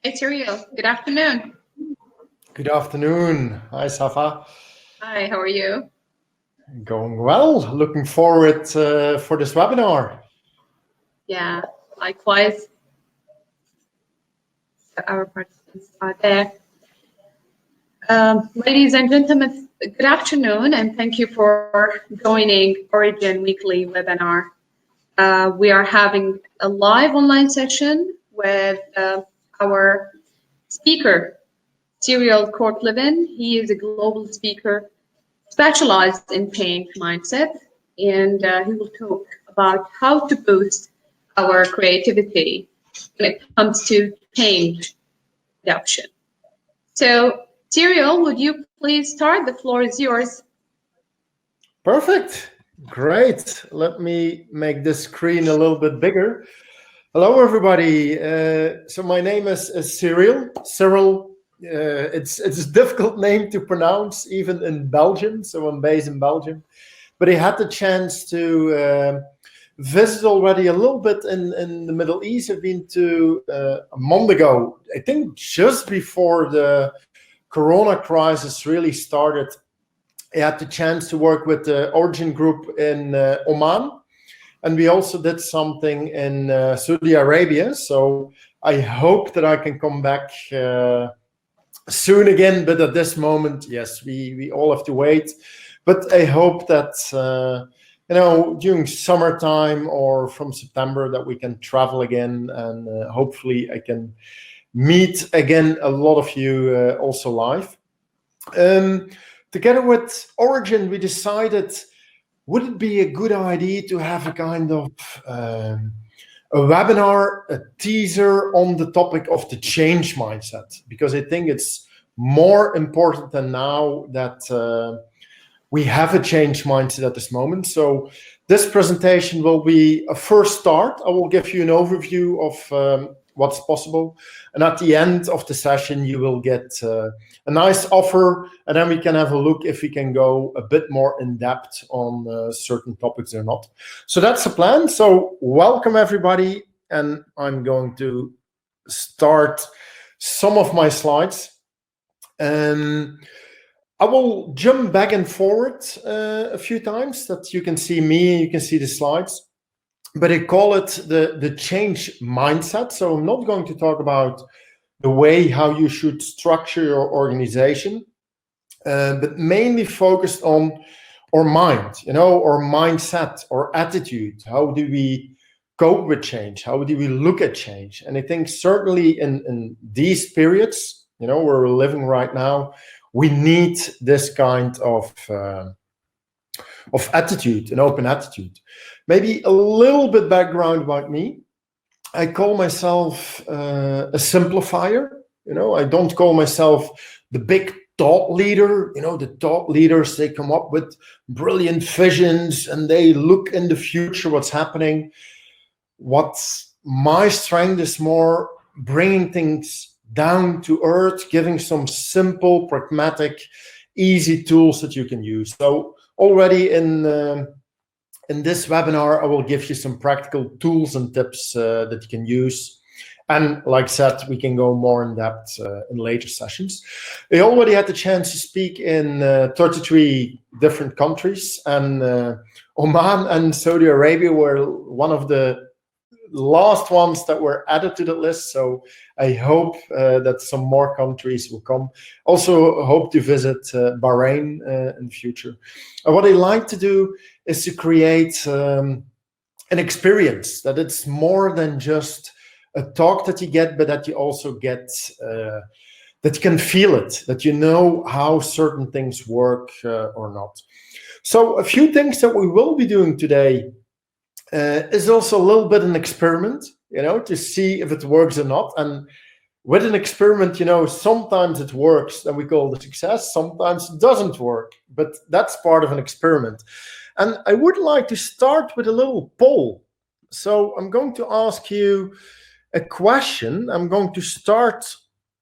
Hey, Cyriel. Good afternoon. Good afternoon. Hi, Safa. Hi, how are you? Going well. Looking forward for this webinar. Yeah, likewise. Our participants are there. Ladies and gentlemen, good afternoon, and thank you for joining Origin Weekly webinar. We are having a live online session with our speaker, Cyriel Kortleven. He is a global speaker specialized in change mindset, and he will talk about how to boost our creativity when it comes to change adoption. So, Cyriel, would you please start? The floor is yours. Perfect. Great. Let me make this screen a little bit bigger. Hello, everybody. So my name is Cyriel. Cyriel. It's a difficult name to pronounce, even in Belgium. So I'm based in Belgium, but I had the chance to visit already a little bit in the Middle East. I've been to a month ago, I think just before the Corona crisis really started. I had the chance to work with the Origin Group in Oman, and we also did something in Saudi Arabia. So I hope that I can come back soon again, but at this moment, yes, we all have to wait. But I hope that during summertime or from September that we can travel again, and hopefully I can meet again a lot of you also live. Together with Origin, we decided, would it be a good idea to have a kind of a webinar, a teaser on the topic of the change mindset? Because I think it's more important than now that we have a change mindset at this moment. So this presentation will be a first start. I will give you an overview of what's possible. And at the end of the session, you will get a nice offer, and then we can have a look if we can go a bit more in depth on certain topics or not. So that's the plan. So welcome, everybody. And I'm going to start some of my slides. I will jump back and forward a few times that you can see me and you can see the slides. But I call it the change mindset. So I'm not going to talk about the way how you should structure your organization, but mainly focused on our mind, our mindset, our attitude. How do we cope with change? How do we look at change? And I think certainly in these periods, where we're living right now, we need this kind of attitude, an open attitude. Maybe a little bit background about me. I call myself a simplifier. I don't call myself the big thought leader. The thought leaders, they come up with brilliant visions and they look in the future, what's happening. What's my strength is more bringing things down to earth, giving some simple, pragmatic, easy tools that you can use. So already in this webinar, I will give you some practical tools and tips that you can use. And like I said, we can go more in depth in later sessions. I already had the chance to speak in 33 different countries, and Oman and Saudi Arabia were one of the last ones that were added to the list. So I hope that some more countries will come. Also hope to visit Bahrain in the future. And what I like to do is to create an experience that it's more than just a talk that you get, but that you also get, that you can feel it, that you know how certain things work or not. So a few things that we will be doing today is also a little bit an experiment, to see if it works or not. And with an experiment, sometimes it works and we call it a success, sometimes it doesn't work, but that's part of an experiment. And I would like to start with a little poll. So I'm going to ask you a question. I'm going to start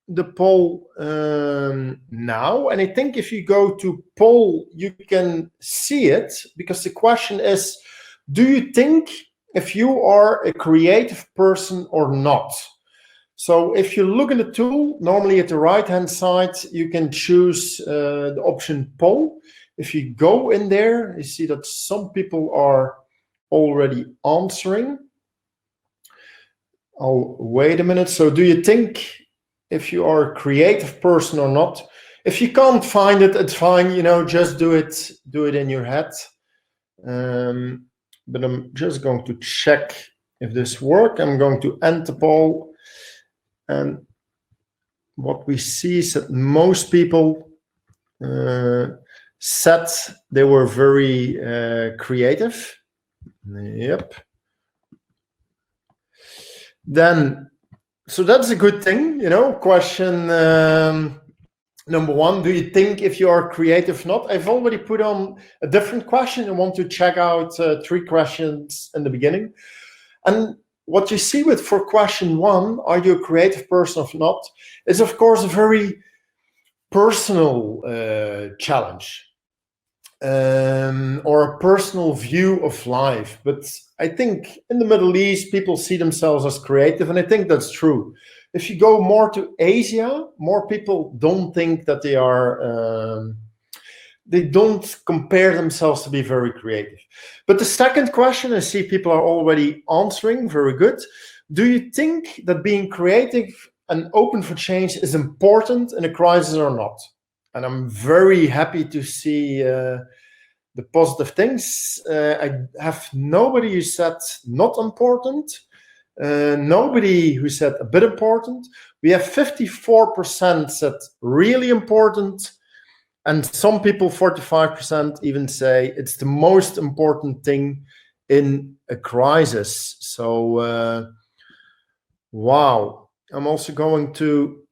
the poll now. And I think if you go to poll, you can see it, because the question is, do you think if you are a creative person or not? So if you look in the tool, normally at the right-hand side, you can choose the option poll. If you go in there, you see that some people are already answering. Oh, wait a minute. So do you think if you are a creative person or not? If you can't find it, it's fine. You know, just do it in your head. But I'm just going to check if this works. I'm going to end the poll. And what we see is that most people said they were very creative. Yep. Then, so that's a good thing, you know. Question number one, do you think if you are creative or not? I've already put on a different question. I want to check out 3 questions in the beginning. And what you see for question 1, are you a creative person or not, is of course a very personal challenge. Or a personal view of life. But I think in the Middle East, people see themselves as creative, and I think that's true. If you go more to Asia, more people don't think that they are, they don't compare themselves to be very creative. But the second question, I see people are already answering, very good. Do you think that being creative and open for change is important in a crisis or not? And I'm very happy to see the positive things. I have nobody who said not important, nobody who said a bit important. We have 54% said really important, and some people, 45%, even say it's the most important thing in a crisis. So, wow. I'm also going to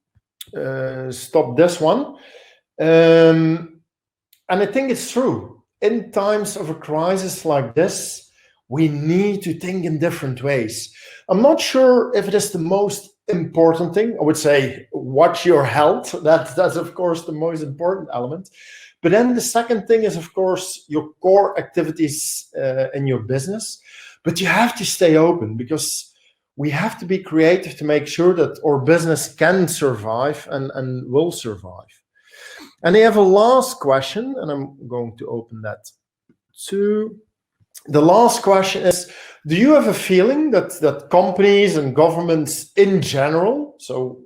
stop this one. And I think it's true. In times of a crisis like this, we need to think in different ways. I'm not sure if it is the most important thing. I would say watch your health. That's of course the most important element. But then the second thing is, of course, your core activities in your business. But you have to stay open, because we have to be creative to make sure that our business can survive and will survive. And they have a last question, and I'm going to open that too. The last question is, do you have a feeling that companies and governments in general, so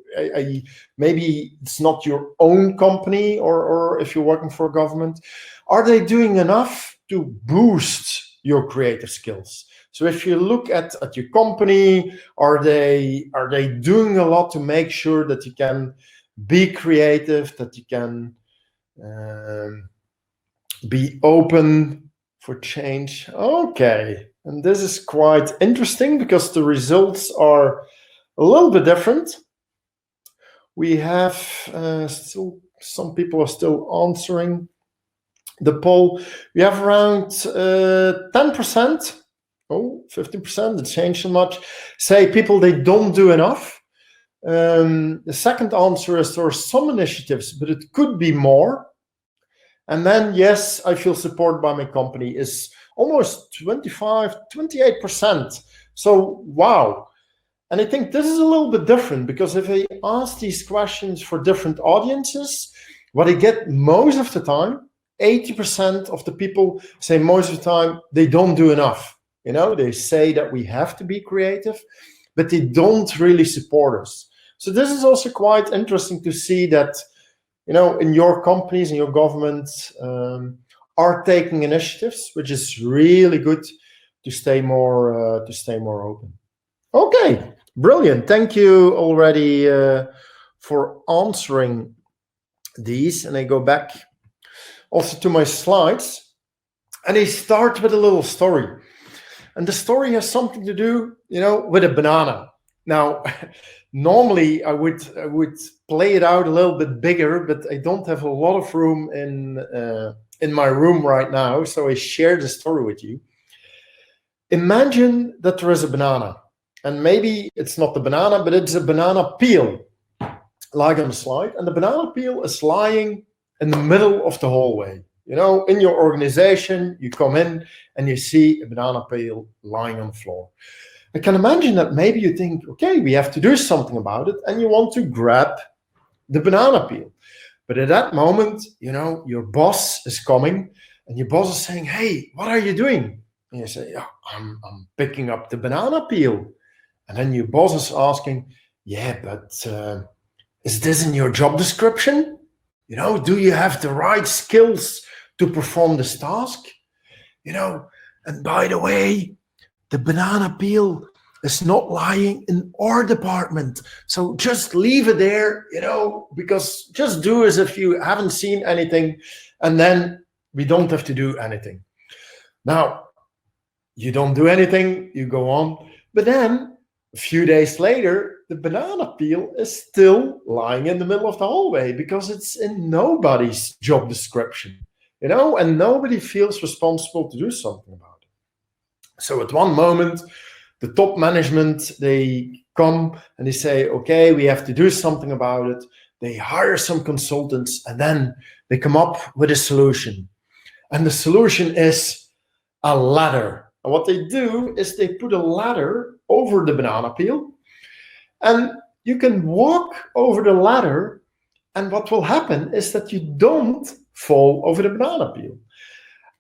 maybe it's not your own company, or if you're working for a government, are they doing enough to boost your creative skills? So if you look at your company, are they doing a lot to make sure that you can be creative, that you can be open for change? Okay, and this is quite interesting because the results are a little bit different. We have still some people are still answering the poll. We have around 10%. 15%, it changed so much. Say people they don't do enough. The second answer is there are some initiatives, but it could be more. And then, yes, I feel supported by my company is almost 28%. So, wow. And I think this is a little bit different, because if I ask these questions for different audiences, what I get most of the time, 80% of the people say most of the time they don't do enough. You know, they say that we have to be creative, but they don't really support us. So this is also quite interesting to see that, you know, in your companies and your governments are taking initiatives, which is really good to stay more open. Okay, brilliant. Thank you already for answering these. And I go back also to my slides, and I start with a little story. And the story has something to do, you know, with a banana. Now, normally I would play it out a little bit bigger, but I don't have a lot of room in my room right now, so I share the story with you. Imagine that there is a banana, and maybe it's not the banana, but it's a banana peel, like on the slide, and the banana peel is lying in the middle of the hallway. You know, in your organization, you come in and you see a banana peel lying on the floor. I can imagine that maybe you think, okay, we have to do something about it, and you want to grab the banana peel. But at that moment, your boss is coming, and your boss is saying, hey, what are you doing? And you say, yeah, I'm picking up the banana peel. And then your boss is asking, yeah, but is this in your job description? Do you have the right skills to perform this task? And by the way, the banana peel is not lying in our department. So just leave it there, because just do as if you haven't seen anything, and then we don't have to do anything. Now, you don't do anything, you go on, but then a few days later, the banana peel is still lying in the middle of the hallway because it's in nobody's job description, and nobody feels responsible to do something about it. So at one moment, the top management, they come and they say, okay, we have to do something about it. They hire some consultants, and then they come up with a solution. And the solution is a ladder. And what they do is they put a ladder over the banana peel, and you can walk over the ladder, and what will happen is that you don't fall over the banana peel.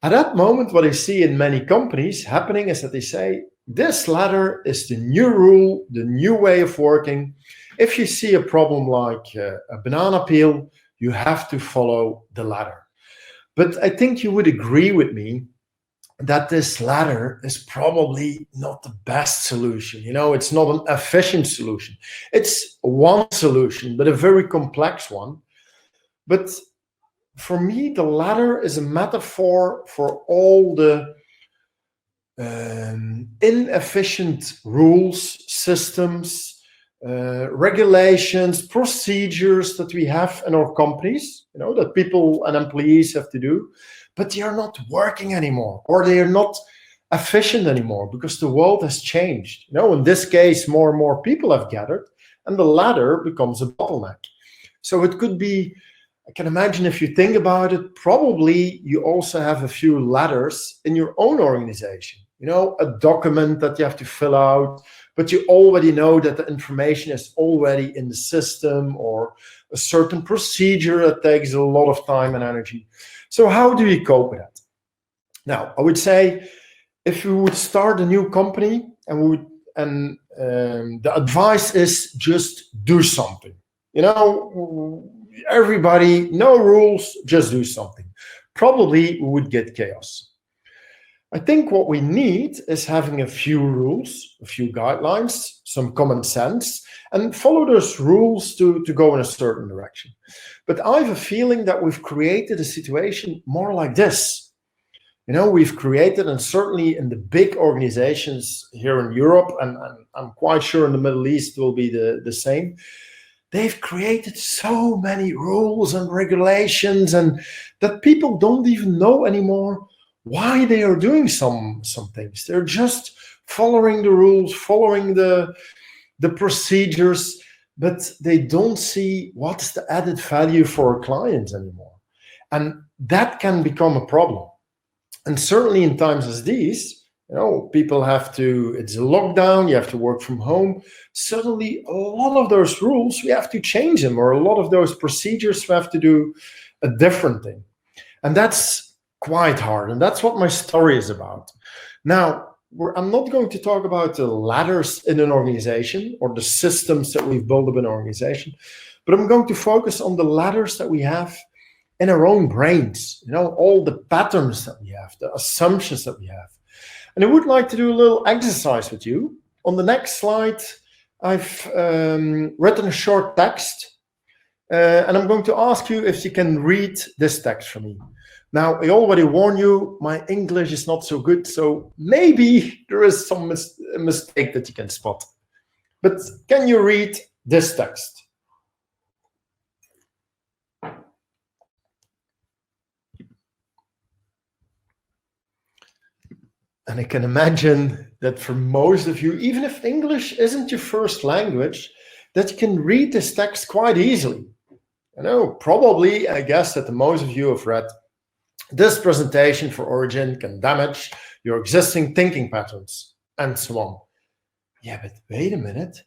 At that moment, what I see in many companies happening is that they say, this ladder is the new rule, the new way of working. If you see a problem like a banana peel, you have to follow the ladder. But I think you would agree with me that this ladder is probably not the best solution. It's not an efficient solution. It's one solution, but a very complex one. But for me, the ladder is a metaphor for all the inefficient rules, systems, regulations, procedures that we have in our companies, that people and employees have to do, but they are not working anymore, or they are not efficient anymore because the world has changed. In this case, more and more people have gathered, and the ladder becomes a bottleneck. So it could be, I can imagine, if you think about it, probably you also have a few ladders in your own organization. A document that you have to fill out, but you already know that the information is already in the system, or a certain procedure that takes a lot of time and energy. So how do you cope with that? Now, I would say if we would start a new company and the advice is just do something. Everybody, no rules, just do something. Probably we would get chaos. I think what we need is having a few rules, a few guidelines, some common sense, and follow those rules to go in a certain direction. But I have a feeling that we've created a situation more like this. We've created, and certainly in the big organizations here in Europe, and I'm quite sure in the Middle East will be the same, they've created so many rules and regulations, and that people don't even know anymore why they are doing some things. They're just following the rules, following the procedures, but they don't see what's the added value for our clients anymore. And that can become a problem. And certainly in times as these, people it's a lockdown, you have to work from home. Suddenly, a lot of those rules, we have to change them, or a lot of those procedures, we have to do a different thing. And that's quite hard. And that's what my story is about. Now, I'm not going to talk about the ladders in an organization or the systems that we've built up in an organization, but I'm going to focus on the ladders that we have in our own brains, all the patterns that we have, the assumptions that we have. And I would like to do a little exercise with you. On the next slide, I've written a short text, and I'm going to ask you if you can read this text for me. Now, I already warn you, my English is not so good, so maybe there is some mistake that you can spot. But can you read this text? And I can imagine that for most of you, even if English isn't your first language, that you can read this text quite easily. Probably, I guess that the most of you have read, this presentation for Origin can damage your existing thinking patterns, and so on. yeah, but wait a minute,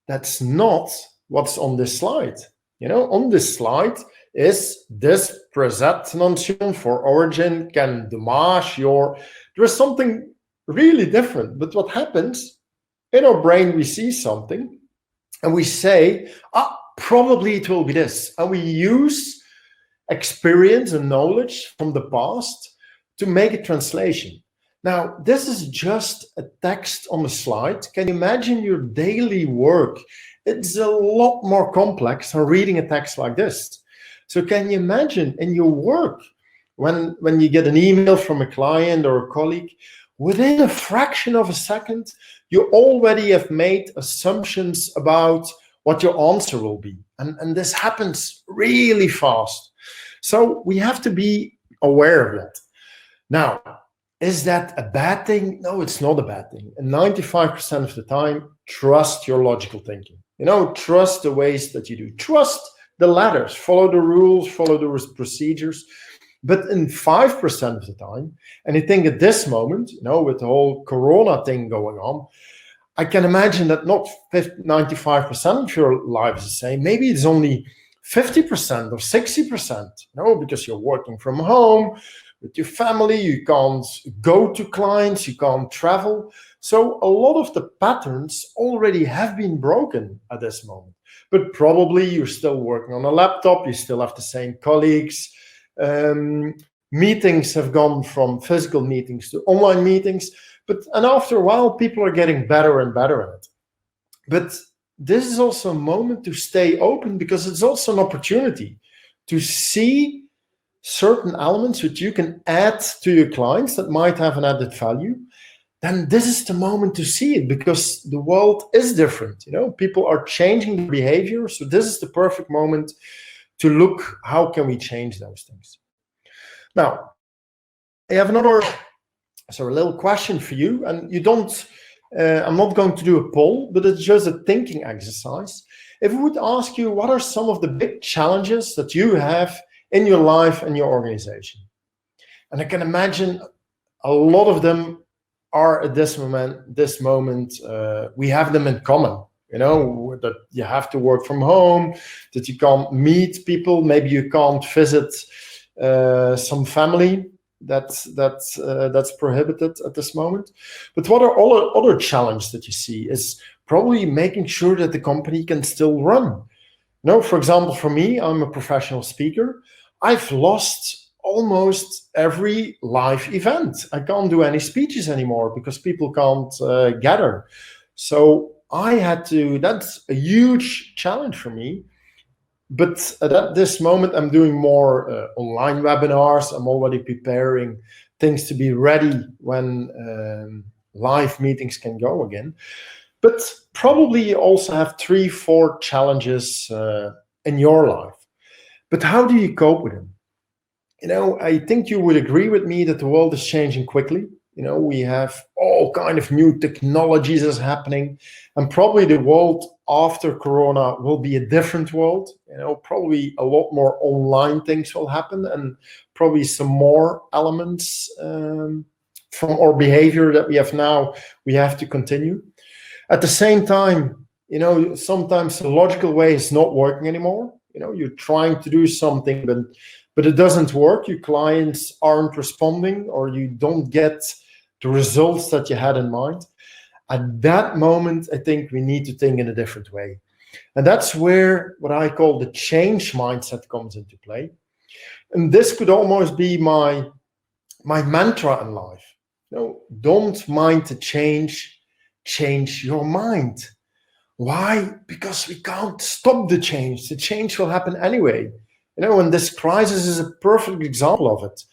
that's not what's on this slide. On this slide is this présentation for origin can dommage your, there's something really different. But what happens in our brain, we see something and we say, probably it will be this. And we use experience and knowledge from the past to make a translation. Now, this is just a text on a slide. Can you imagine your daily work? It's a lot more complex than reading a text like this. So can you imagine in your work, when you get an email from a client or a colleague, within a fraction of a second, you already have made assumptions about what your answer will be. And this happens really fast. So we have to be aware of that. Now, is that a bad thing? No, it's not a bad thing. And 95% of the time, trust your logical thinking. Trust the ways that you do. Trust the ladders, follow the rules, follow the procedures. But in 5% of the time, and I think at this moment, with the whole Corona thing going on, I can imagine that not 95% of your life is the same. Maybe it's only 50% or 60%, because you're working from home with your family, you can't go to clients, you can't travel. So a lot of the patterns already have been broken at this moment. But probably you're still working on a laptop, you still have the same colleagues. Meetings have gone from physical meetings to online meetings. And after a while, people are getting better and better at it. But this is also a moment to stay open, because it's also an opportunity to see certain elements which you can add to your clients that might have an added value. Then this is the moment to see it, because the world is different. People are changing their behavior. So this is the perfect moment to look, how can we change those things? Now, I have another little question for you, and you don't, I'm not going to do a poll, but it's just a thinking exercise. If we would ask you, what are some of the big challenges that you have in your life and your organization? And I can imagine a lot of them are at this moment, we have them in common. That you have to work from home, that you can't meet people, maybe you can't visit some family. That's prohibited at this moment. But what are all other challenges that you see is probably making sure that the company can still run. For example, for me, I'm a professional speaker. I've lost almost every live event. I can't do any speeches anymore because people can't gather. So that's a huge challenge for me. But at this moment, I'm doing more online webinars. I'm already preparing things to be ready when live meetings can go again. But probably you also have 3-4 challenges in your life. But how do you cope with them? I think you would agree with me that the world is changing quickly. We have all kind of new technologies that's happening, and probably the world after Corona will be a different world. Probably a lot more online things will happen, and probably some more elements from our behavior that we have now, we have to continue. At the same time, sometimes the logical way is not working anymore. You're trying to do something, but it doesn't work. Your clients aren't responding, or you don't get the results that you had in mind. At that moment, I think we need to think in a different way. And that's where what I call the change mindset comes into play. And this could almost be my mantra in life. Don't mind the change your mind. Why? Because we can't stop the change. The change will happen anyway. And this crisis is a perfect example of it.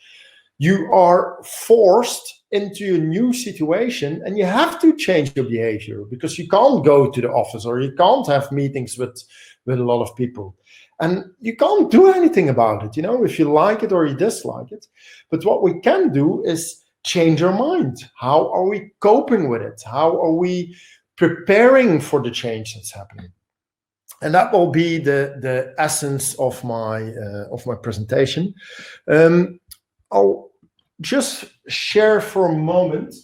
You are forced into a new situation, and you have to change your behavior because you can't go to the office, or you can't have meetings with a lot of people. And you can't do anything about it, if you like it or you dislike it. But what we can do is change our mind. How are we coping with it? How are we preparing for the change that's happening? And that will be the essence of my presentation. I'll just share for a moment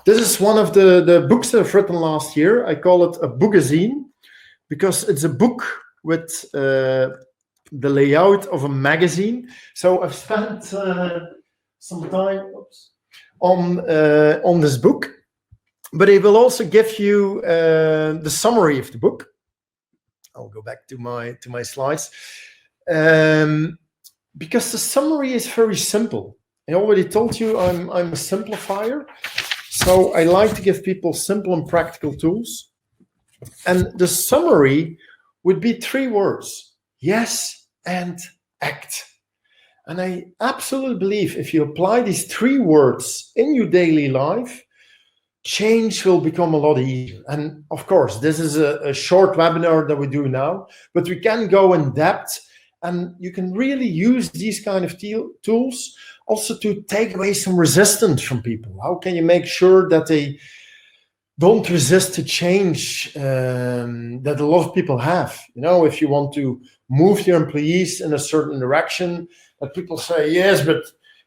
This is one of the books that I've written last year. I call it a bookazine because it's a book with the layout of a magazine. So I've spent some time on this book, but it will also give you the summary of the book. I'll go back to my slides because the summary is very simple. I already told you I'm a simplifier, so I like to give people simple and practical tools. And the summary would be 3 words: yes and act. And I absolutely believe if you apply these 3 words in your daily life, change will become a lot easier. And of course, this is a short webinar that we do now, but we can go in depth, and you can really use these kind of tools also to take away some resistance from people. How can you make sure that they don't resist to change that a lot of people have? You know, if you want to move your employees in a certain direction, that people say, yes, but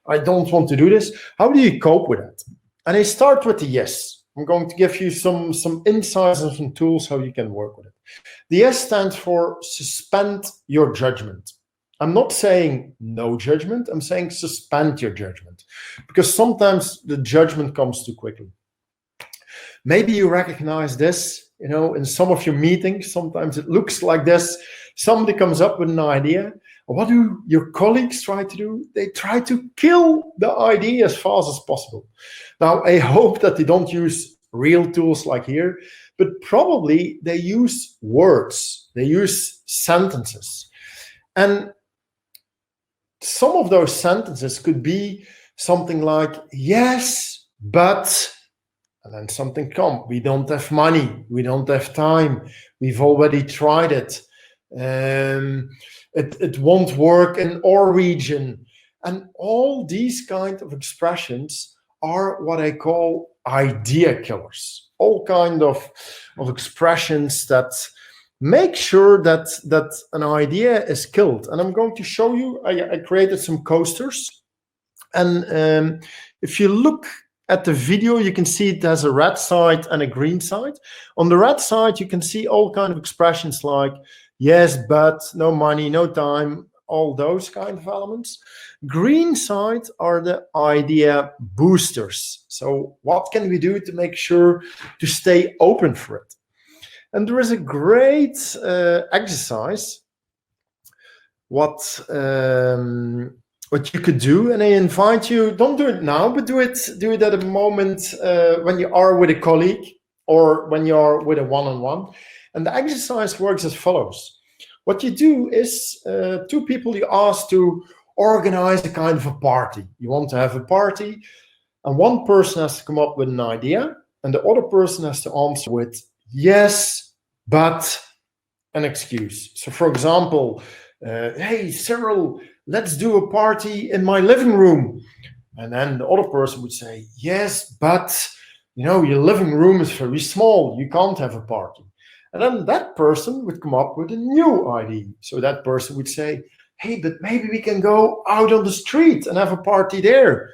I don't want to do this. How do you cope with that? And I start with the yes. I'm going to give you some insights and some tools how you can work with it. The yes stands for suspend your judgment. I'm not saying no judgment. I'm saying suspend your judgment, because sometimes the judgment comes too quickly. Maybe you recognize this, you know, in some of your meetings. Sometimes it looks like this. Somebody comes up with an idea. What do your colleagues try to do? They try to kill the idea as fast as possible. Now, I hope that they don't use real tools like here, but probably they use words. They use sentences. And some of those sentences could be something like, yes, but, and then something comes. We don't have money. We don't have time. We've already tried it. It won't work in our region. And all these kind of expressions are what I call idea killers. All kind of expressions that make sure that an idea is killed. And I'm going to show you, I created some coasters. And if you look at the video, you can see it has a red side and a green side. On the red side, you can see all kind of expressions like, yes, but, no money, no time, all those kind of elements. Green side are the idea boosters. So what can we do to make sure to stay open for it? And there is a great exercise what you could do, and I invite you, don't do it now, but do it at a moment when you are with a colleague or when you are with a one-on-one. And the exercise works as follows. What you do is 2 people you ask to organize a kind of a party. You want to have a party, and one person has to come up with an idea, and the other person has to answer with yes, but, an excuse. So for example, hey, Cyriel, let's do a party in my living room. And then the other person would say, yes, but, you know, your living room is very small. You can't have a party. And then that person would come up with a new idea. So that person would say, hey, but maybe we can go out on the street and have a party there.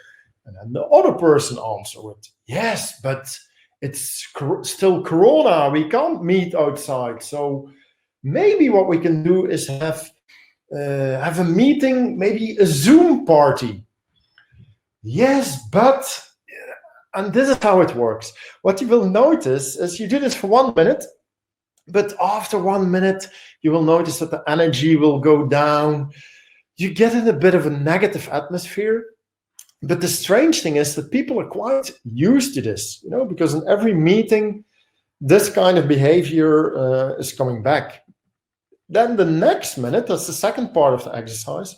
And then the other person answered with, yes, but it's still Corona. We can't meet outside. So maybe what we can do is have a meeting, maybe a Zoom party. Yes, but, and this is how it works. What you will notice is you do this for 1 minute, but after 1 minute, you will notice that the energy will go down. You get in a bit of a negative atmosphere. But the strange thing is that people are quite used to this, you know, because in every meeting, this kind of behavior is coming back. Then the next minute, that's the second part of the exercise,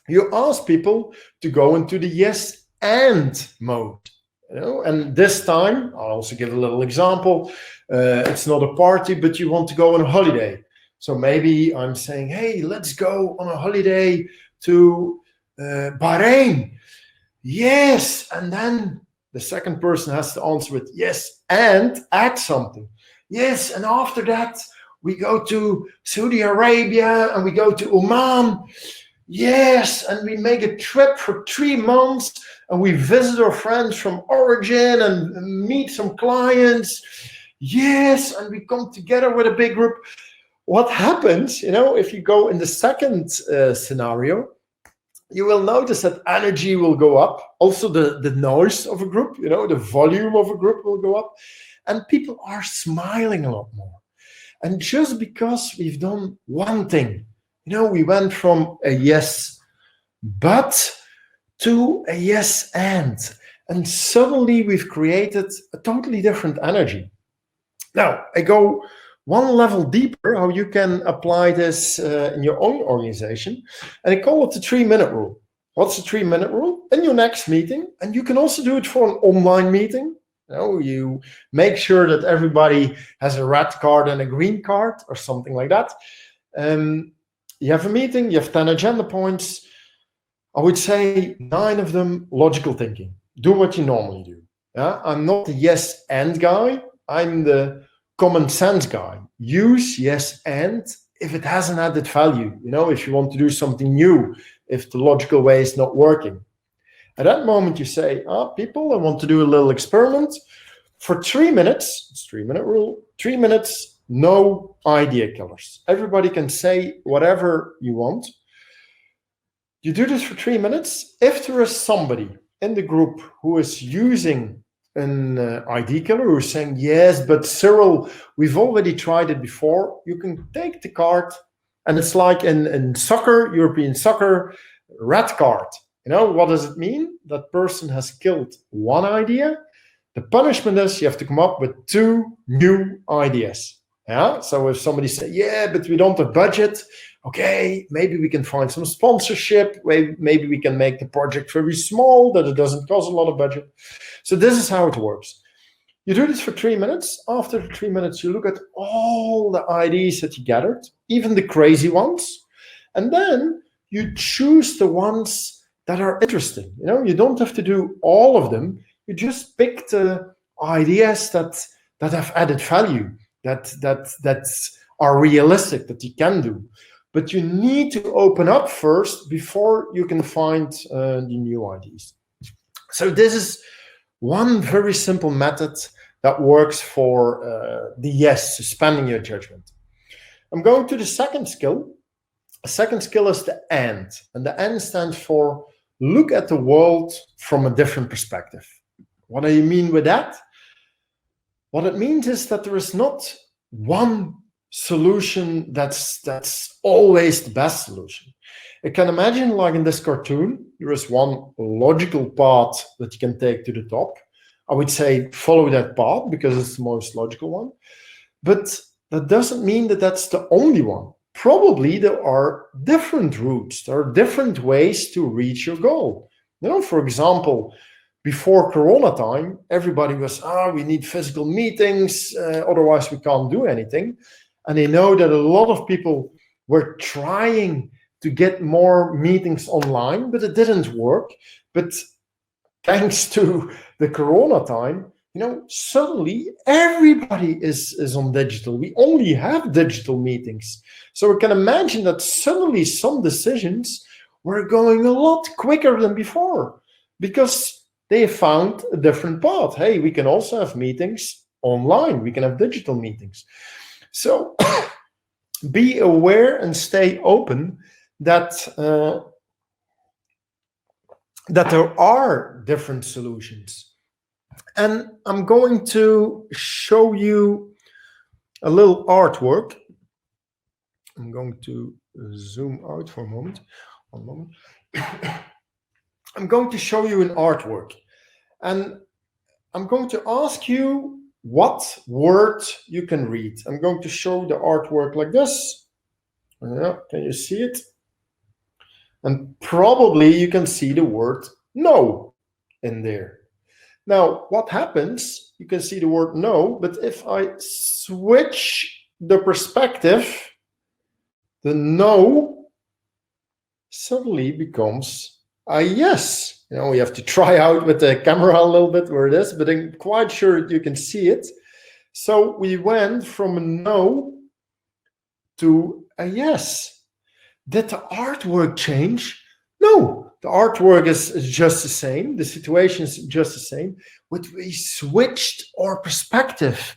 you ask people to go into the yes and mode. You know, and this time, I'll also give a little example. It's not a party, but you want to go on a holiday. So maybe I'm saying, hey, let's go on a holiday to Bahrain. Yes, and then the second person has to answer with yes and add something. Yes, and after that, we go to Saudi Arabia and we go to Oman. Yes, and we make a trip for 3 months and we visit our friends from origin and meet some clients. Yes, and we come together with a big group. What happens, if you go in the second scenario, you will notice that energy will go up. Also, the noise of a group, the volume of a group will go up. And people are smiling a lot more. And just because we've done one thing, we went from a yes, but to a yes, and suddenly we've created a totally different energy. Now, I go one level deeper, how you can apply this in your own organization, and I call it the 3-minute rule. What's the 3-minute rule? In your next meeting, and you can also do it for an online meeting. You make sure that everybody has a red card and a green card or something like that. You have a meeting, you have 10 agenda points. I would say 9 of them logical thinking. Do what you normally do. Yeah? I'm not the yes and guy. I'm the common sense guy. Use yes and if it has an added value. If you want to do something new, if the logical way is not working. At that moment, you say, people, I want to do a little experiment. For 3 minutes, it's 3-minute rule, 3 minutes, no idea killers. Everybody can say whatever you want. You do this for 3 minutes. If there is somebody in the group who is using an ID killer, who's saying, yes, but Cyriel, we've already tried it before, you can take the card, and it's like in soccer, European soccer, red card. What does it mean? That person has killed one idea. The punishment is you have to come up with 2 new ideas. Yeah. So if somebody says, yeah, but we don't have budget, okay, maybe we can find some sponsorship. Maybe we can make the project very small, that it doesn't cost a lot of budget. So this is how it works. You do this for 3 minutes. After the 3 minutes, you look at all the ideas that you gathered, even the crazy ones. And then you choose the ones that are interesting. You don't have to do all of them. You just pick the ideas that have added value, that are realistic, that you can do. But you need to open up first before you can find the new ideas. So this is one very simple method that works for the yes, suspending your judgment. I'm going to the second skill. The second skill is the and the and stands for look at the world from a different perspective. What do you mean with that? What it means is that there is not one solution that's always the best solution. You can imagine, like in this cartoon, there is one logical path that you can take to the top. I would say follow that path because it's the most logical one. But that doesn't mean that that's the only one. Probably there are different routes. There are different ways to reach your goal. For example, before Corona time, everybody was, we need physical meetings, otherwise we can't do anything. And they know that a lot of people were trying to get more meetings online, but it didn't work. But thanks to the Corona time, suddenly everybody is on digital. We only have digital meetings. So we can imagine that suddenly some decisions were going a lot quicker than before because they found a different path. Hey, we can also have meetings online. We can have digital meetings. So be aware and stay open that there are different solutions. And I'm going to show you a little artwork. I'm going to zoom out for a moment. One moment. I'm going to show you an artwork. And I'm going to ask you what word you can read. I'm going to show the artwork like this. Yeah, can you see it? And probably you can see the word no in there. Now, what happens? You can see the word no, but if I switch the perspective, the no suddenly becomes a yes. We have to try out with the camera a little bit where it is, but I'm quite sure you can see it. So we went from a no to a yes. Did the artwork change? No, the artwork is just the same. The situation is just the same, but we switched our perspective.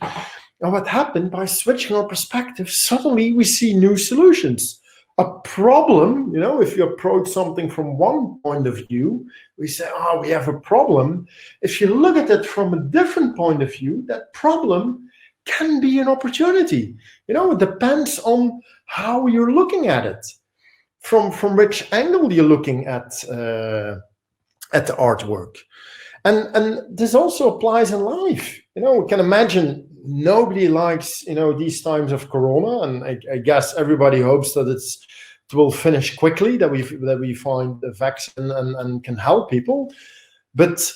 And what happened by switching our perspective, suddenly we see new solutions. A problem, if you approach something from one point of view, we say, oh, we have a problem. If you look at it from a different point of view, that problem can be an opportunity. It depends on how you're looking at it, from which angle you're looking at the artwork. And this also applies in life. We can imagine nobody likes, these times of Corona, and I guess everybody hopes that it will finish quickly, that we find a vaccine and can help people. But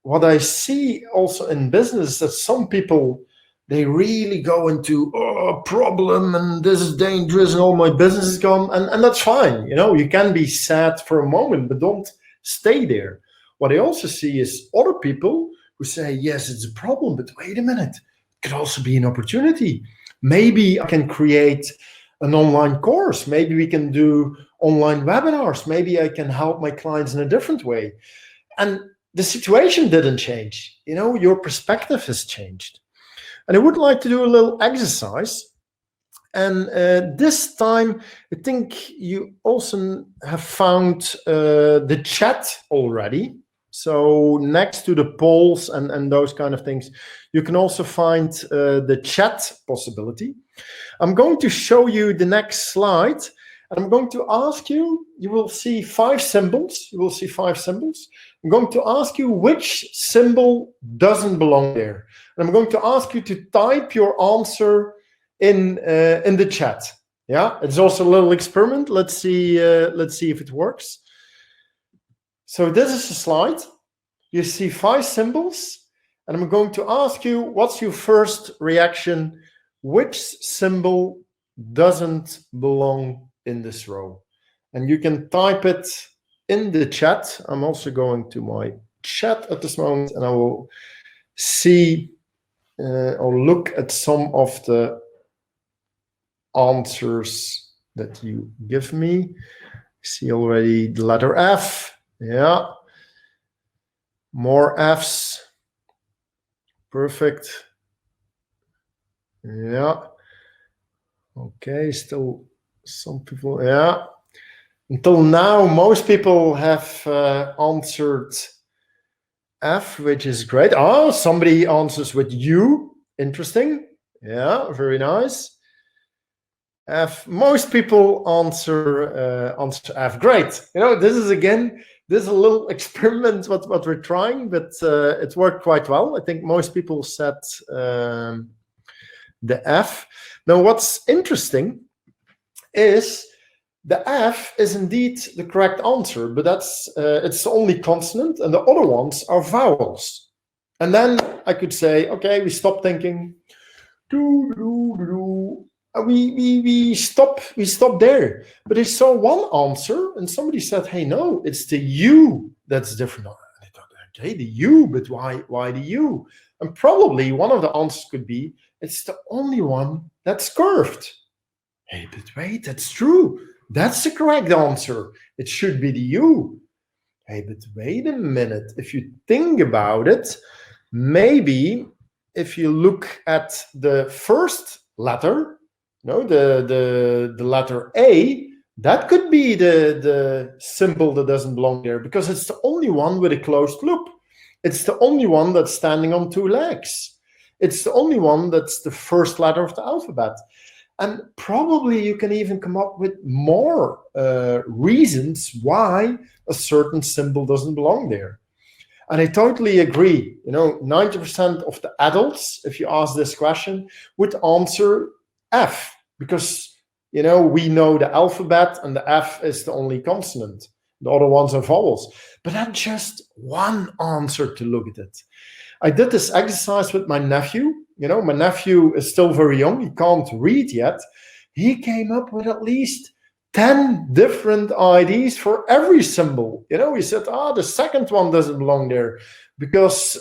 what I see also in business, that some people, they really go into a problem and this is dangerous and all my business is gone, and that's fine. You can be sad for a moment, but don't stay there. What I also see is other people who say, yes, it's a problem, but wait a minute, it could also be an opportunity. Maybe I can create an online course. Maybe we can do online webinars. Maybe I can help my clients in a different way. And the situation didn't change. Your perspective has changed. And I would like to do a little exercise. And this time, I think you also have found the chat already. So next to the polls and those kind of things, you can also find the chat possibility. I'm going to show you the next slide. And I'm going to ask you, you will see 5 symbols. I'm going to ask you which symbol doesn't belong there. And I'm going to ask you to type your answer in the chat. Yeah, it's also a little experiment. Let's see if it works. So this is a slide. You see 5 symbols, and I'm going to ask you, what's your first reaction? Which symbol doesn't belong in this row? And you can type it in the chat. I'm also going to my chat at this moment, and I will see or look at some of the answers that you give me. See already the letter F. Yeah. More Fs. Perfect. Yeah. Okay, still some people. Yeah. Until now, most people have answered F, which is great. Oh, somebody answers with U. Interesting. Yeah, very nice. F. Most people answer F. Great. This is a little experiment what we're trying, but it worked quite well. I think most people said the F. Now, what's interesting is the F is indeed the correct answer, but that's it's the only consonant, and the other ones are vowels. And then I could say, okay, we stop thinking. We stop there. But I saw one answer, and somebody said, hey, no, it's the U that's different. And I thought, okay, the U, but why the U? And probably one of the answers could be, it's the only one that's curved. Hey, but wait, that's true. That's the correct answer. It should be the U. Hey, but wait a minute. If you think about it, maybe if you look at the first letter, the letter A, that could be the symbol that doesn't belong there, because it's the only one with a closed loop. It's the only one that's standing on 2 legs. It's the only one that's the first letter of the alphabet. And probably you can even come up with more reasons why a certain symbol doesn't belong there. And I totally agree. 90% of the adults, if you ask this question, would answer F, because, we know the alphabet and the F is the only consonant. The other ones are vowels. But that's just one answer to look at it. I did this exercise with my nephew. My nephew is still very young. He can't read yet. He came up with at least 10 different IDs for every symbol. He said, the second one doesn't belong there, because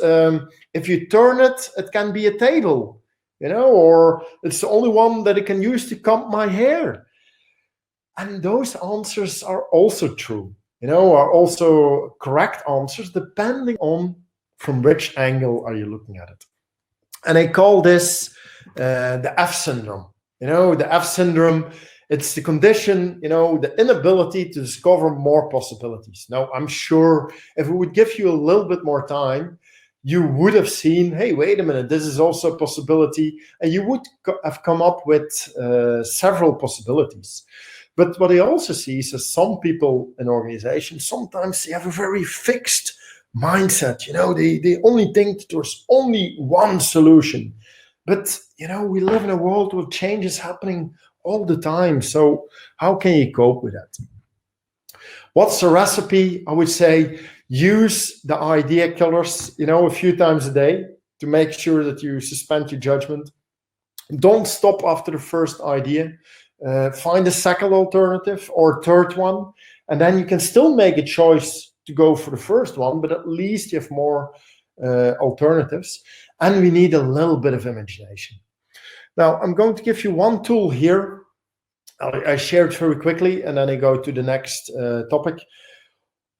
if you turn it, it can be a table, or it's the only one that I can use to comb my hair. And those answers are also true, are also correct answers depending on from which angle are you looking at it. And I call this the F syndrome. The F syndrome, it's the condition, the inability to discover more possibilities. Now, I'm sure if we would give you a little bit more time, you would have seen, hey, wait a minute, this is also a possibility. And you would have come up with several possibilities. But what I also see is that some people in organizations, sometimes they have a very fixed mindset. They only think there's only one solution. But, we live in a world where change is happening all the time. So how can you cope with that? What's the recipe? I would say use the idea killers, a few times a day to make sure that you suspend your judgment. Don't stop after the first idea. Find a second alternative or third one, and then you can still make a choice to go for the first one, but at least you have more alternatives. And we need a little bit of imagination. Now, I'm going to give you one tool here. I share it very quickly, and then I go to the next topic.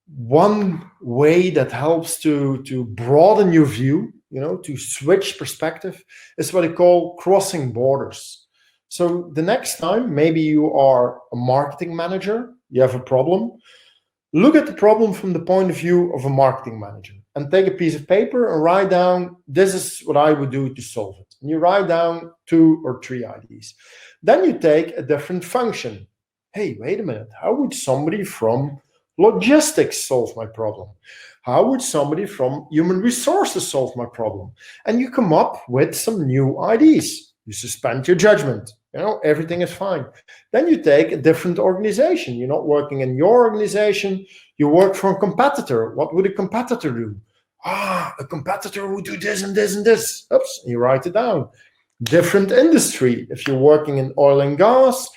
One way that helps to broaden your view, to switch perspective, is what I call crossing borders. So the next time, maybe you are a marketing manager, you have a problem, look at the problem from the point of view of a marketing manager and take a piece of paper and write down, this is what I would do to solve it. And you write down 2 or 3 ideas. Then you take a different function. Hey, wait a minute, how would somebody from logistics solve my problem? How would somebody from human resources solve my problem? And you come up with some new ideas. You suspend your judgment. Everything is fine. Then you take a different organization. You're not working in your organization. You work for a competitor. What would a competitor do? A competitor would do this and this and this. Oops, and you write it down. Different industry. If you're working in oil and gas,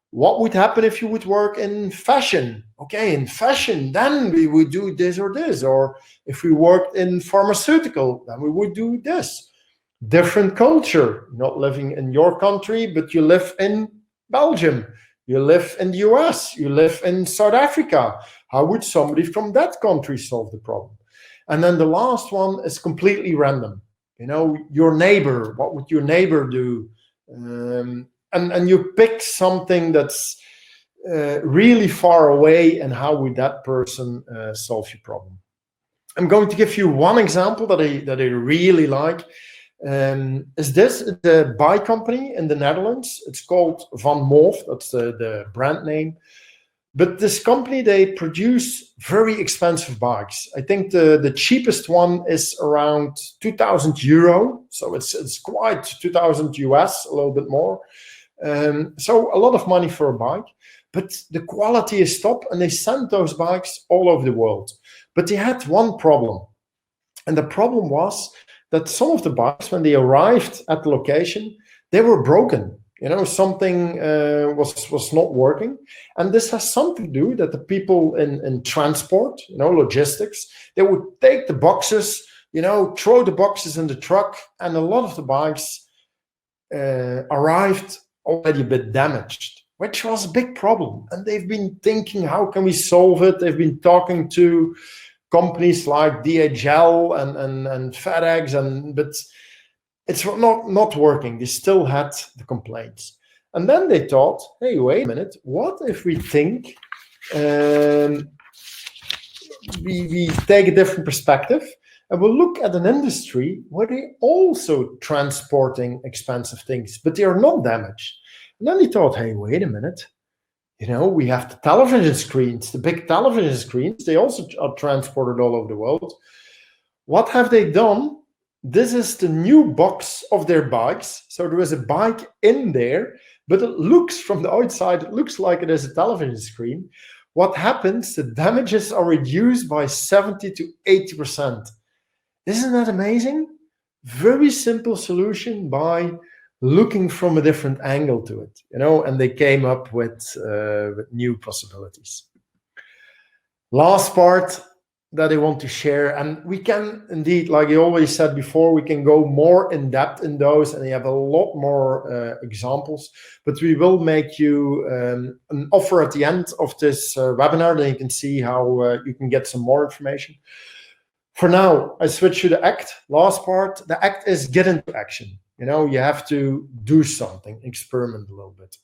what would happen if you would work in fashion? Okay, in fashion, then we would do this or this. Or if we worked in pharmaceutical, then we would do this. Different culture, not living in your country, but you live in Belgium, you live in the US, you live in South Africa. How would somebody from that country solve the problem? And then the last one is completely random. Your neighbor, what would your neighbor do? And you pick something that's really far away, and how would that person solve your problem? I'm going to give you one example that I really like. Is this the bike company in the Netherlands? It's called Van Moof, that's the brand name. But this company, they produce very expensive bikes. I think the cheapest one is around 2,000 euro. So it's quite 2,000 US, a little bit more. So a lot of money for a bike. But the quality is top, and they sent those bikes all over the world. But they had one problem. And the problem was that some of the bikes, when they arrived at the location, they were broken. Something was not working. And this has something to do that the people in transport, logistics, they would take the boxes, throw the boxes in the truck, and a lot of the bikes arrived already a bit damaged, which was a big problem. And they've been thinking, how can we solve it? They've been talking to companies like DHL and FedEx, but it's not working. They still had the complaints. And then they thought, hey, wait a minute, what if we think we take a different perspective and we'll look at an industry where they're also transporting expensive things, but they are not damaged. And then they thought, hey, wait a minute, we have the television screens, the big television screens. They also are transported all over the world. What have they done? This is the new box of their bikes. So there is a bike in there, but it looks from the outside, it looks like it is a television screen. What happens? The damages are reduced by 70 to 80%. Isn't that amazing? Very simple solution by looking from a different angle to it, and they came up with new possibilities. Last part, that I want to share, and we can indeed, like I always said before, we can go more in depth in those, and I have a lot more examples, but we will make you an offer at the end of this webinar, then you can see how you can get some more information. For now, I switch to the act, last part. The act is get into action. You have to do something, experiment a little bit.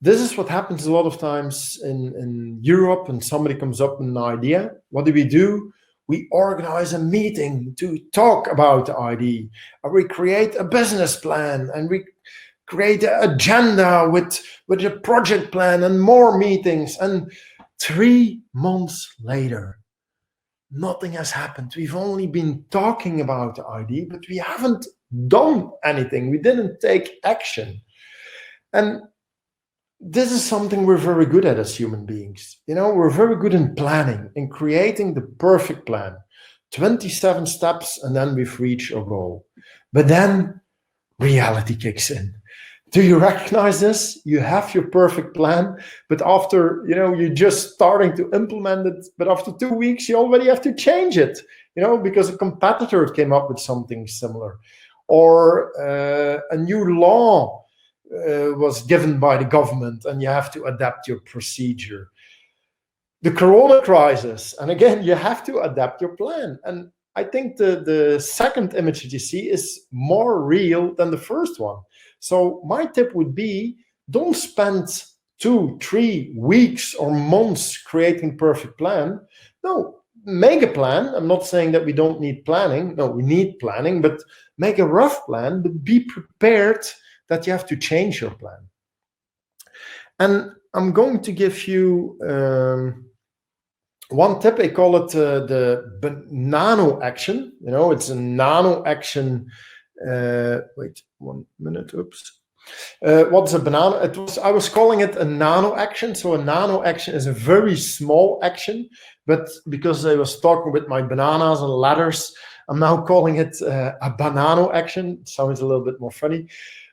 This is what happens a lot of times in Europe when somebody comes up with an idea. What do? We organize a meeting to talk about the idea. And we create a business plan, and we create an agenda with a project plan and more meetings. And 3 months later, nothing has happened. We've only been talking about the idea, but we haven't done anything. We didn't take action. And this is something we're very good at as human beings. We're very good in planning, in creating the perfect plan. 27 steps, and then we've reached our goal. But then reality kicks in. Do you recognize this? You have your perfect plan, but after, you're just starting to implement it, but after 2 weeks, you already have to change it, because a competitor came up with something similar. Or a new law was given by the government, and you have to adapt your procedure. The corona crisis, and again, you have to adapt your plan. And I think the second image that you see is more real than the first one. So my tip would be, don't spend 2, 3 weeks or months creating perfect plan. No, make a plan. I'm not saying that we don't need planning. No, we need planning, but make a rough plan, but be prepared that you have to change your plan. And I'm going to give you one tip. I call it the nano action. It's a nano action. Wait 1 minute. Oops. What's a banana? I was calling it a nano action. So a nano action is a very small action, but because I was talking with my bananas and ladders, I'm now calling it a banana action. It sounds a little bit more funny.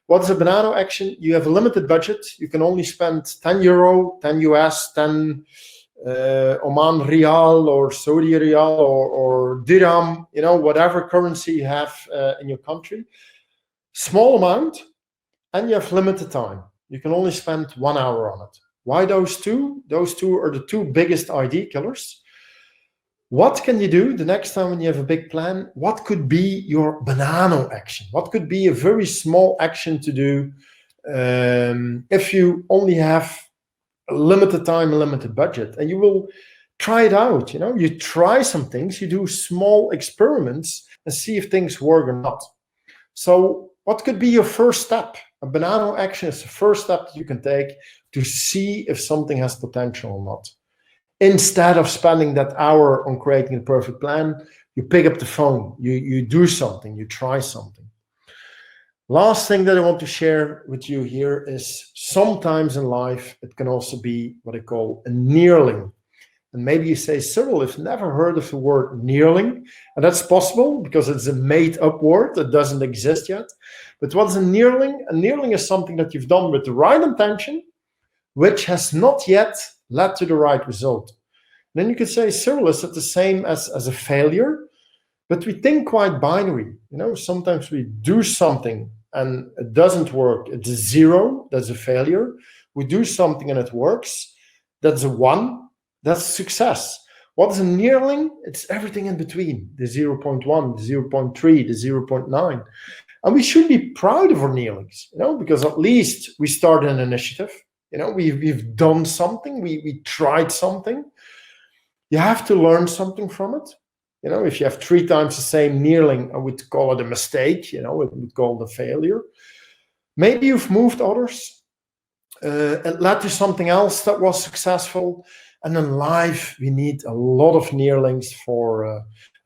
What's a banana action? You have a limited budget. You can only spend 10 euro, 10 US, 10 Oman Rial or Saudi Rial or dirham, whatever currency you have in your country. Small amount, and you have limited time. You can only spend 1 hour on it. Why those two? Those two are the 2 biggest idea killers. What can you do the next time when you have a big plan? What could be your banana action? What could be a very small action to do if you only have a limited time, a limited budget? And you will try it out. You try some things, you do small experiments and see if things work or not. So what could be your first step? A banana action is the first step that you can take to see if something has potential or not. Instead of spending that hour on creating a perfect plan, you pick up the phone, you do something, you try something. Last thing that I want to share with you here is sometimes in life, it can also be what I call a nearling. And maybe you say, Cyriel, I've never heard of the word nearling. And that's possible because it's a made-up word that doesn't exist yet. But what's a nearling? A nearling is something that you've done with the right intention, which has not yet led to the right result. And then you could say, Cyriel, is it the same as a failure? But we think quite binary. Sometimes we do something and it doesn't work. It's a 0, that's a failure. We do something and it works. That's a 1, that's success. What is a nearling? It's everything in between, the 0.1, the 0.3, the 0.9. And we should be proud of our nearlings, because at least we started an initiative. We've done something, we tried something. You have to learn something from it. If you have 3 times the same nearling, I would call it a mistake, it would call it a failure. Maybe you've moved others. It led to something else that was successful. And in life, we need a lot of nearlings for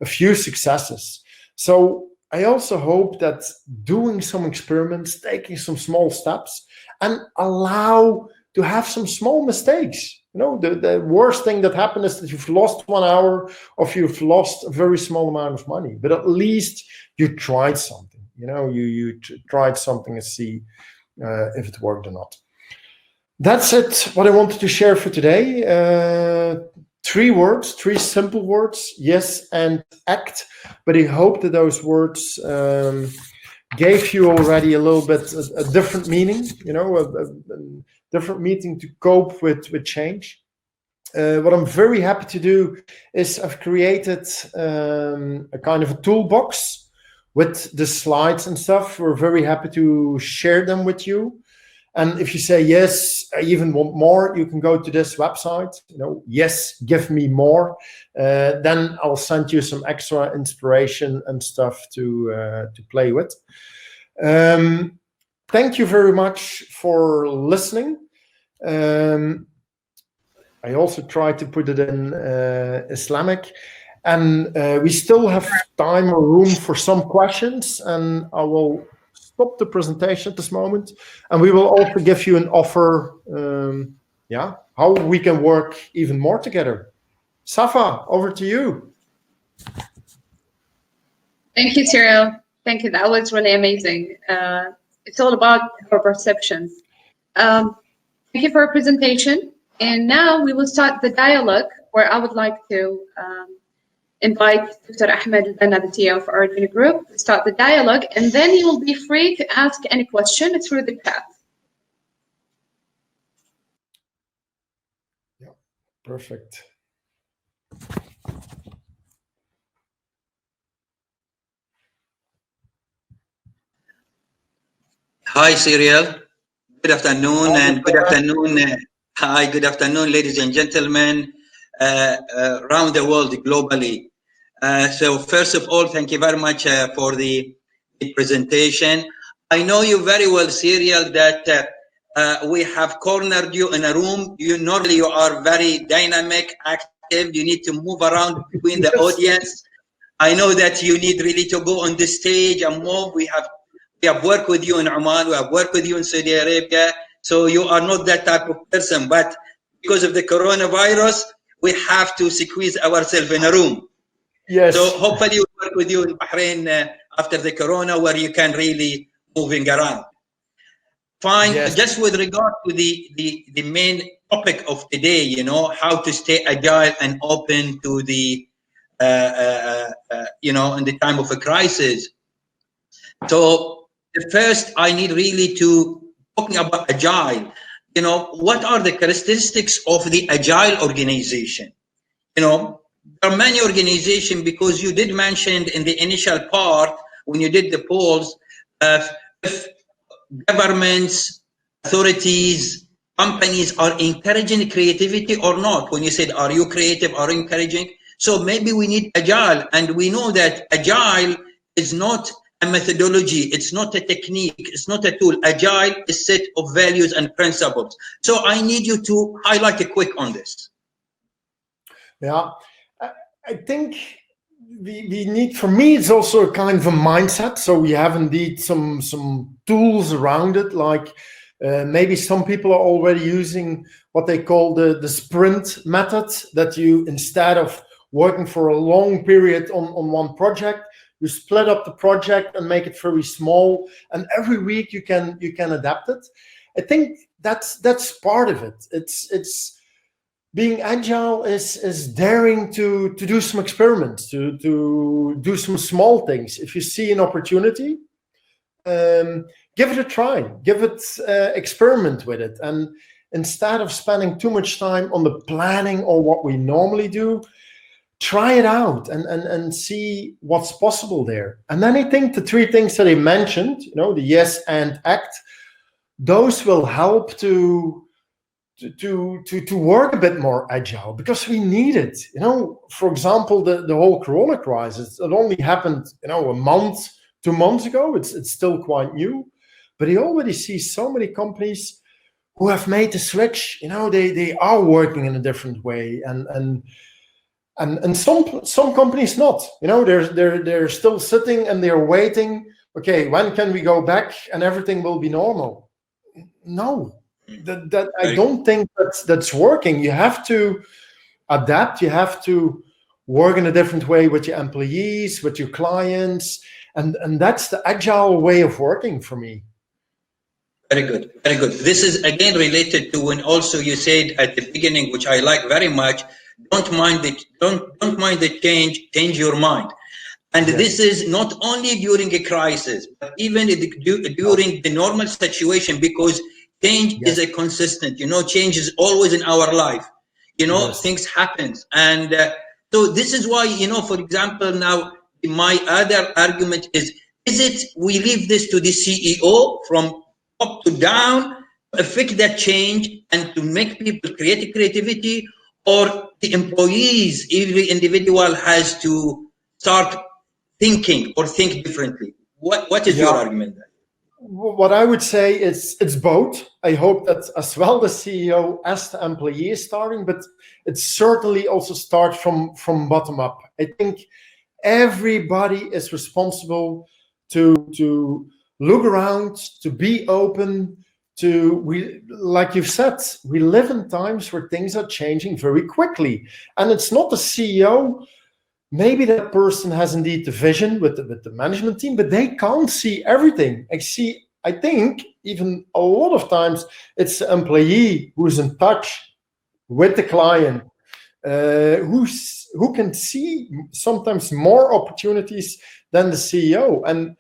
a few successes. So I also hope that doing some experiments, taking some small steps, and allow to have some small mistakes. The worst thing that happened is that you've lost 1 hour or you've lost a very small amount of money, but at least you tried something. You tried something and see if it worked or not. That's it, what I wanted to share for today. three simple words: yes and act. But I hope that those words gave you already a little bit a different meaning, a different meaning to cope with change. What I'm very happy to do is I've created a kind of a toolbox with the slides and stuff. We're very happy to share them with you. And if you say, yes, I even want more, you can go to this website, yes, give me more. Then I'll send you some extra inspiration and stuff to play with. Thank you very much for listening. I also tried to put it in Islamic. And we still have time or room for some questions. And I will stop the presentation at this moment. And we will also give you an offer, how we can work even more together. Safa, over to you. Thank you, Cyriel. Thank you. That was really amazing. It's all about our perception. Thank you for your presentation. And now we will start the dialogue, where I would like to invite Dr. Ahmed, Banna, the CEO of our group, to start the dialogue, and then you will be free to ask any question through the chat. Yeah, perfect. Hi, Cyriel. Good afternoon, and good afternoon. Hi, good afternoon, ladies and gentlemen, around the world, globally. So first of all, thank you very much for the presentation. I know you very well, Cyriel, that we have cornered you in a room. Normally you are very dynamic, active. You need to move around between the audience. I know that you need really to go on the stage and move. We have worked with you in Oman. We have worked with you in Saudi Arabia. So you are not that type of person. But because of the coronavirus, we have to squeeze ourselves in a room. Yes. So hopefully we'll work with you in Bahrain after the corona, where you can really moving around. Fine. Yes. Just with regard to the main topic of today, how to stay agile and open to the, in the time of a crisis. So first, I need really to talking about agile. What are the characteristics of the agile organization? There are many organizations, because you did mention in the initial part when you did the polls, if governments, authorities, companies are encouraging creativity or not. When you said, are you creative or encouraging? So maybe we need agile, and we know that agile is not a methodology, it's not a technique, it's not a tool. Agile is a set of values and principles. So I need you to highlight a quick on this. Yeah, I think we need, for me, it's also a kind of a mindset. So we have indeed some tools around it, like maybe some people are already using what they call the sprint method, that you, instead of working for a long period on one project, you split up the project and make it very small, and every week you can adapt it. I think that's part of it. It's being agile is daring to do some experiments, to do some small things. If you see an opportunity, give it a try, experiment with it, and instead of spending too much time on the planning or what we normally do, try it out and see what's possible there. And then I think the three things that I mentioned, the yes and act, those will help to work a bit more agile, because we need it. For example, the whole corona crisis, it only happened, a month, 2 months ago. It's still quite new, but you already see so many companies who have made the switch. They are working in a different way, and some companies not. They're still sitting and they're waiting. Okay, when can we go back and everything will be normal? No, that I don't think that's working. You have to adapt. You have to work in a different way with your employees, with your clients, and that's the agile way of working for me. Very good, very good. This is again related to when also you said at the beginning, which I like very much, Don't mind it. Don't mind the change. Change your mind. And this is not only during a crisis, but even during the normal situation, because change is a consistent. Change is always in our life. Things happen, and so this is why, for example, now my other argument is it we leave this to the CEO from up to down to affect that change and to make people create creativity, or the employees, every individual has to start thinking or think differently? What is your argument there? What I would say is it's both. I hope that as well the CEO as the employee is starting, but it certainly also starts from bottom up. I think everybody is responsible to look around, to be open, like you've said, we live in times where things are changing very quickly. And it's not the CEO. Maybe that person has indeed the vision with the management team, but they can't see everything. I think even a lot of times it's the employee who's in touch with the client, who can see sometimes more opportunities than the CEO. And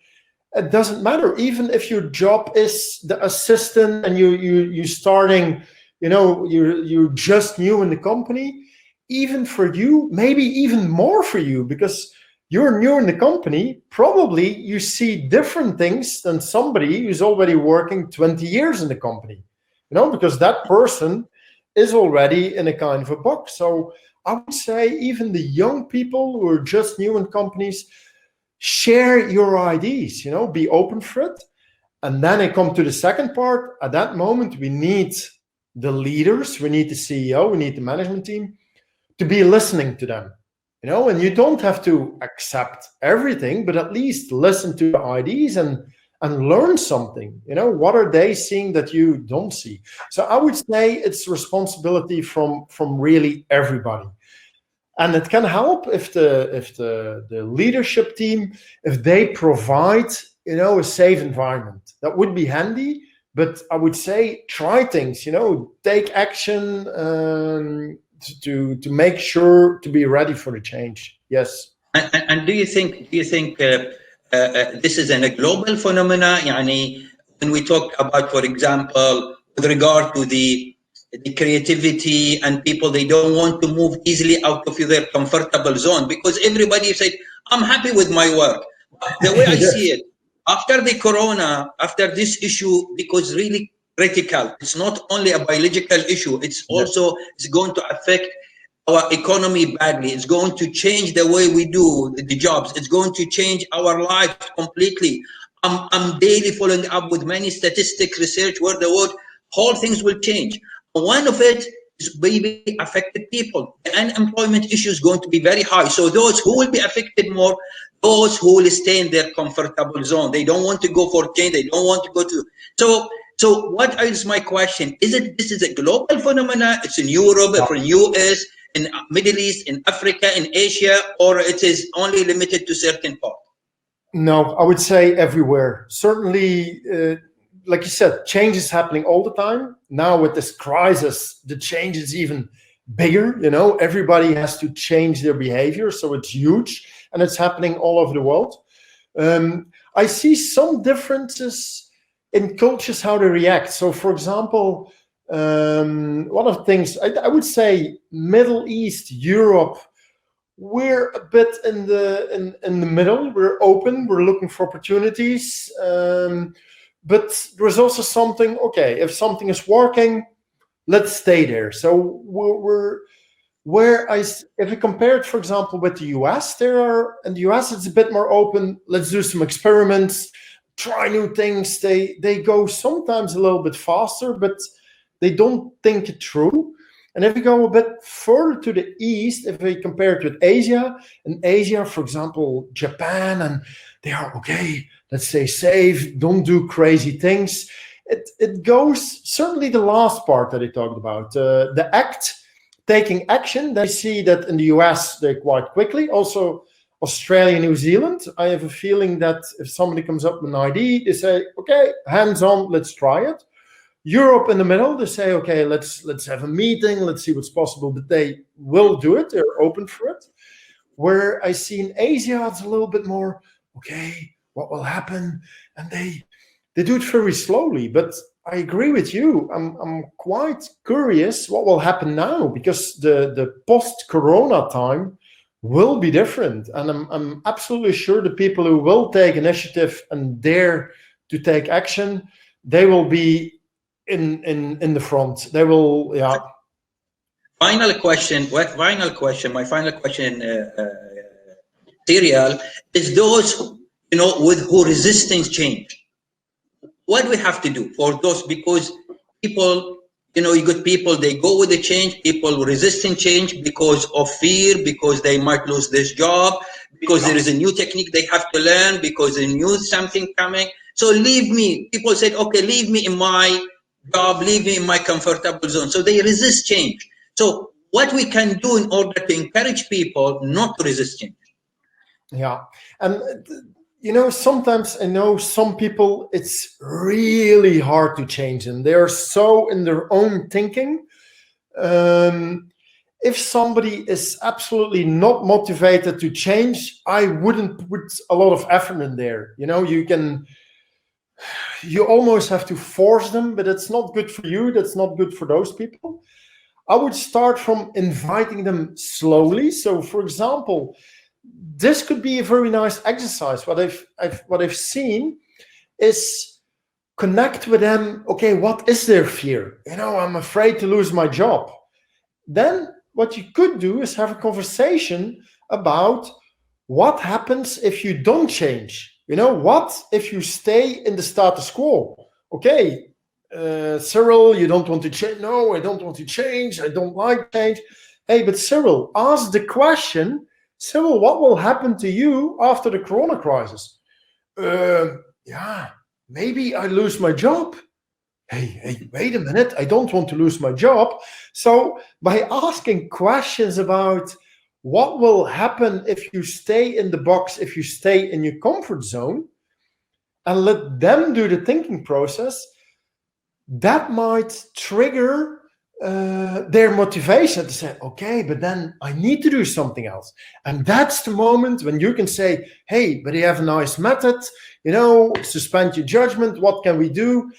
it doesn't matter, even if your job is the assistant and you're starting, you're just new in the company. Even for you, maybe even more for you, because you're new in the company, probably you see different things than somebody who's already working 20 years in the company, because that person is already in a kind of a box. So I would say even the young people who are just new in companies, share your ideas, be open for it. And then I come to the second part. At that moment, we need the leaders, we need the CEO, we need the management team to be listening to them, and you don't have to accept everything, but at least listen to the ideas and learn something. What are they seeing that you don't see? So I would say it's responsibility from really everybody. And it can help if the leadership team, if they provide, a safe environment. That would be handy. But I would say try things, take action, to make sure to be ready for the change. Yes. And do you think this is a global phenomena? When we talk about, for example, with regard to the creativity and people, they don't want to move easily out of their comfortable zone, because everybody said, I'm happy with my work. The way I see it, after the corona, after this issue, because really critical, it's not only a biological issue, it's also it's going to affect our economy badly. It's going to change the way we do the jobs. It's going to change our lives completely. I'm daily following up with many statistics research where the whole things will change. One of it is maybe affected people. The unemployment issue is going to be very high. So those who will be affected more, those who will stay in their comfortable zone. They don't want to go for change. They don't want to go to. So what is my question? This is a global phenomena? It's in Europe, in US, in Middle East, in Africa, in Asia, or it is only limited to certain parts? No, I would say everywhere. Certainly, like you said, change is happening all the time. Now with this crisis, the change is even bigger. Everybody has to change their behavior. So it's huge and it's happening all over the world. I see some differences in cultures, how they react. So for example, one of the things I would say, Middle East, Europe, we're a bit in the middle. We're open. We're looking for opportunities. But there's also something, okay, if something is working, let's stay there. So if we compare it, for example, with the US, in the US, it's a bit more open. Let's do some experiments, try new things. They go sometimes a little bit faster, but they don't think it through. And if we go a bit further to the east, if we compare it with Asia, in Asia, for example, Japan, and they are, okay, let's stay safe, don't do crazy things. It goes, certainly the last part that I talked about, taking action. They see that in the US, they quite quickly. Also, Australia, New Zealand, I have a feeling that if somebody comes up with an idea, they say, okay, hands on, let's try it. Europe in the middle, they say, okay, let's have a meeting, let's see what's possible, but they will do it, they're open for it. Where I see in Asia, it's a little bit more, okay, what will happen? And they do it very slowly. But I agree with you. I'm quite curious what will happen now, because the post-corona time will be different. And I'm absolutely sure the people who will take initiative and dare to take action, they will be in the front. They will, yeah. Final question. My final question, Cyriel, is those with who resistance change. What we have to do for those, because people, you got people, they go with the change, people resisting change because of fear, because they might lose this job, because there is a new technique they have to learn, because they knew something coming. So leave me. People said, okay, leave me in my job, leave me in my comfortable zone. So they resist change. So what we can do in order to encourage people not to resist change? Yeah. And sometimes I know some people, it's really hard to change them. They are so in their own thinking. If somebody is absolutely not motivated to change, I wouldn't put a lot of effort in there. You almost have to force them, but it's not good for you. That's not good for those people. I would start from inviting them slowly. So, for example, this could be a very nice exercise. What I've seen is connect with them. Okay, what is their fear? I'm afraid to lose my job. Then what you could do is have a conversation about what happens if you don't change. What if you stay in the status quo? Okay, Cyriel, you don't want to change. No, I don't want to change. I don't like change. Hey, but Cyriel, ask the question, Cyriel, what will happen to you after the corona crisis? Yeah, maybe I lose my job. Hey, wait a minute, I don't want to lose my job. So by asking questions about what will happen if you stay in the box, if you stay in your comfort zone, and let them do the thinking process, that might trigger their motivation to say, okay, but then I need to do something else. And that's the moment when you can say, hey, but you have a nice method, suspend your judgment, what can we do?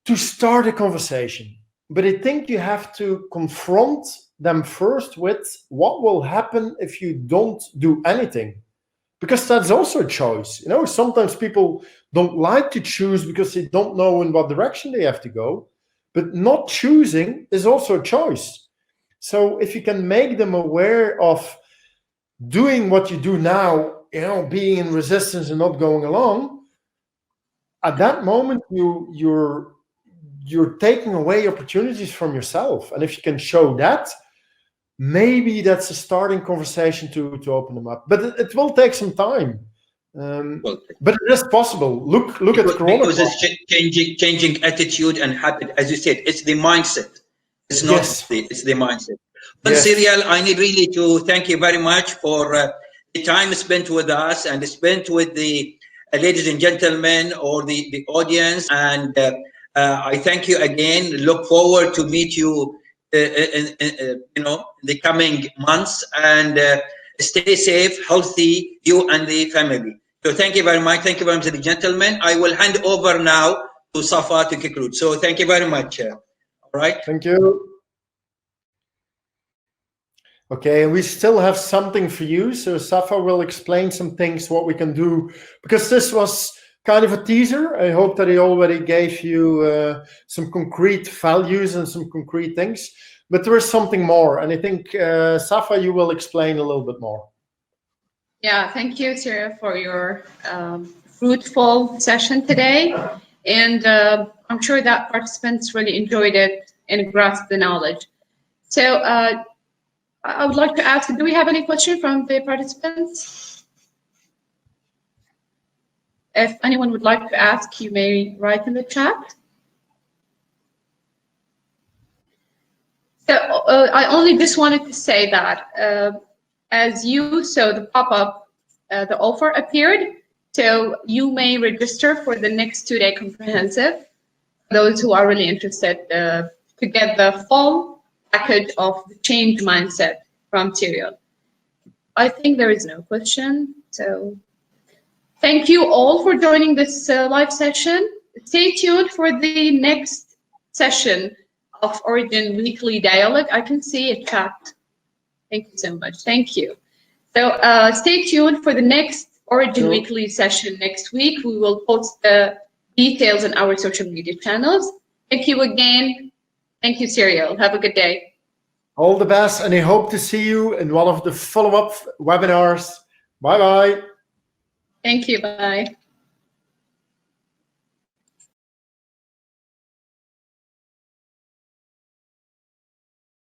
To start a conversation. But I think you have to confront them first with what will happen if you don't do anything. Because that's also a choice. Sometimes people don't like to choose because they don't know in what direction they have to go. But not choosing is also a choice. So if you can make them aware of doing what you do now, being in resistance and not going along, at that moment you're taking away opportunities from yourself. And if you can show that, maybe that's a starting conversation to open them up. But it will take some time. But it is possible. Look at Corona. Because it's changing attitude and habit. As you said, it's the mindset. It's not it's the mindset. But Cyriel, I need really to thank you very much for the time spent with us and spent with the ladies and gentlemen or the audience. And I thank you again. Look forward to meet you in the coming months, and stay safe, healthy, you and the family. So thank you very much. Thank you very much, the gentlemen. I will hand over now to Safa to conclude. So thank you very much. All right. Thank you. Okay, and we still have something for you. So Safa will explain some things, what we can do, because this was kind of a teaser. I hope that he already gave you some concrete values and some concrete things. But there is something more. And I think, Safa, you will explain a little bit more. Yeah, thank you, Cyriel, for your fruitful session today. And I'm sure that participants really enjoyed it and grasped the knowledge. So I would like to ask, do we have any questions from the participants? If anyone would like to ask, you may write in the chat. So I only just wanted to say that as you saw the pop-up, the offer appeared. So you may register for the next 2-day comprehensive those who are really interested to get the full package of the change mindset from Cyriel. I think there is no question. So thank you all for joining this live session. Stay tuned for the next session of Origin Weekly Dialogue. I can see a chat. Thank you so much. Thank you. So stay tuned for the next Origin Weekly session next week. We will post the details on our social media channels. Thank you again. Thank you, Cyriel. Have a good day. All the best, and I hope to see you in one of the follow-up webinars. Bye-bye. Thank you. Bye.